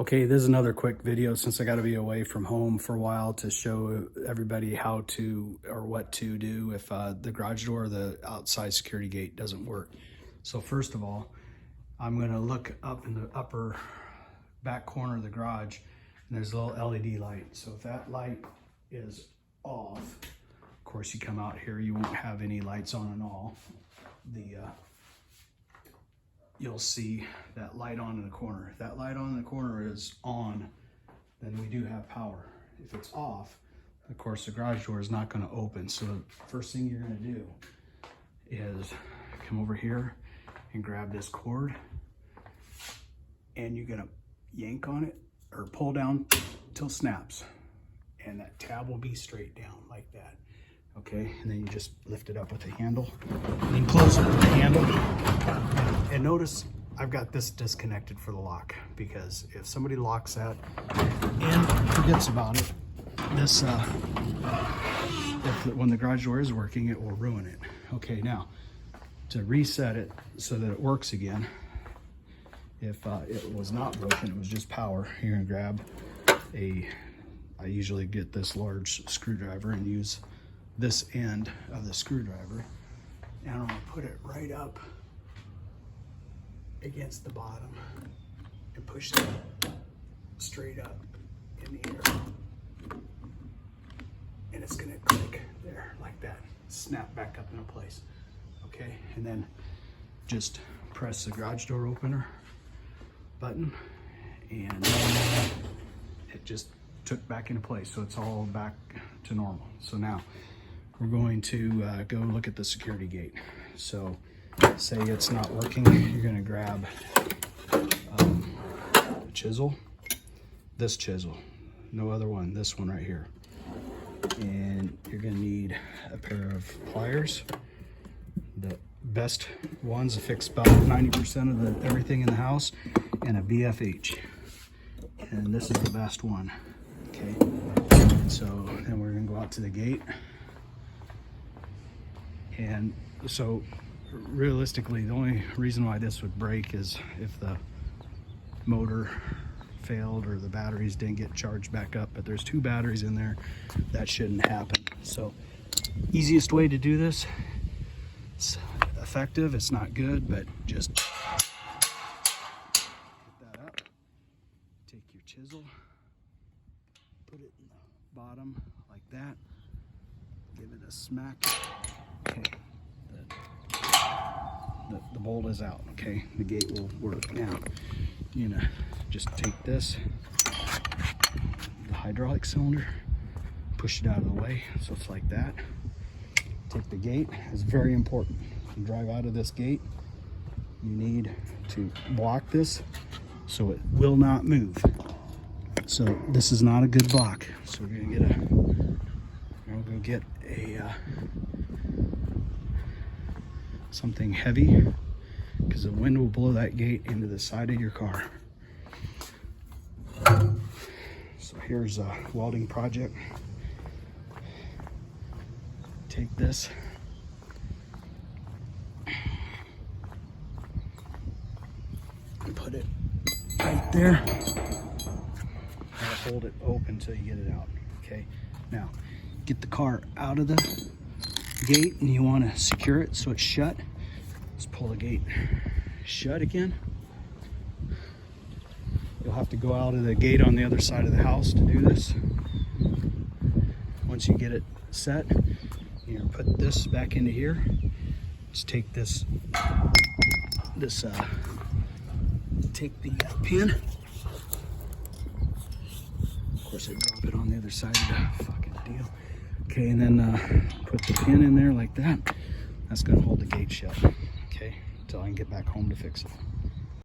Okay, this is another quick video since I got to be away from home for a while to show everybody how to or what to do if the garage door or the outside security gate doesn't work. So first of all, I'm going to look up in the upper back corner of the garage and there's a little LED light. So if that light is off, of course you come out here, you won't have any lights on and all. You'll see that light on in the corner. If that light on in the corner is on, then we do have power. If it's off, of course, the garage door is not going to open. So the first thing you're going to do is come over here and grab this cord, and you're going to yank on it or pull down till it snaps, and that tab will be straight down like that. Okay, and then you just lift it up with the handle and then close it with the handle. And notice I've got this disconnected for the lock, because if somebody locks that and forgets about it, this when the garage door is working, it will ruin it. Okay, now to reset it so that it works again, if it was not broken, it was just power, you're gonna grab I usually get this large screwdriver and use this end of the screwdriver, and I'm gonna put it right up against the bottom and push it straight up in the air, and it's gonna click there like that, snap back up into place. Okay, and then just press the garage door opener button and it just took back into place, so it's all back to normal. So now we're going to go look at the security gate. So say it's not working, you're gonna grab a chisel, this chisel, no other one, this one right here. And you're gonna need a pair of pliers. The best ones to fix about 90% of everything in the house, and a BFH. And this is the best one, okay? So then we're gonna go out to the gate. And so realistically, the only reason why this would break is if the motor failed or the batteries didn't get charged back up, but there's 2 batteries in there, that shouldn't happen. So easiest way to do this, it's effective, it's not good, but just get that up, take your chisel, put it in the bottom like that, give it a smack. Okay, the bolt is out. Okay, the gate will work. Now you're gonna just take this, the hydraulic cylinder, push it out of the way so it's like that. Take the gate. It's very important. You drive out of this gate, you need to block this so it will not move. So this is not a good block. So we're gonna get a something heavy, because the wind will blow that gate into the side of your car. So here's a welding project. Take this, and put it right there, and hold it open until you get it out. Okay, now get the car out of the gate, and you want to secure it so it's shut. Let's pull the gate shut again. You'll have to go out of the gate on the other side of the house to do this. Once you get it set, you're gonna put this back into here. Just take this take the pin. Of course, I drop it on the other side of the fucking deal. Okay, and then put the pin in there like that. That's gonna hold the gate shut, okay, until I can get back home to fix it.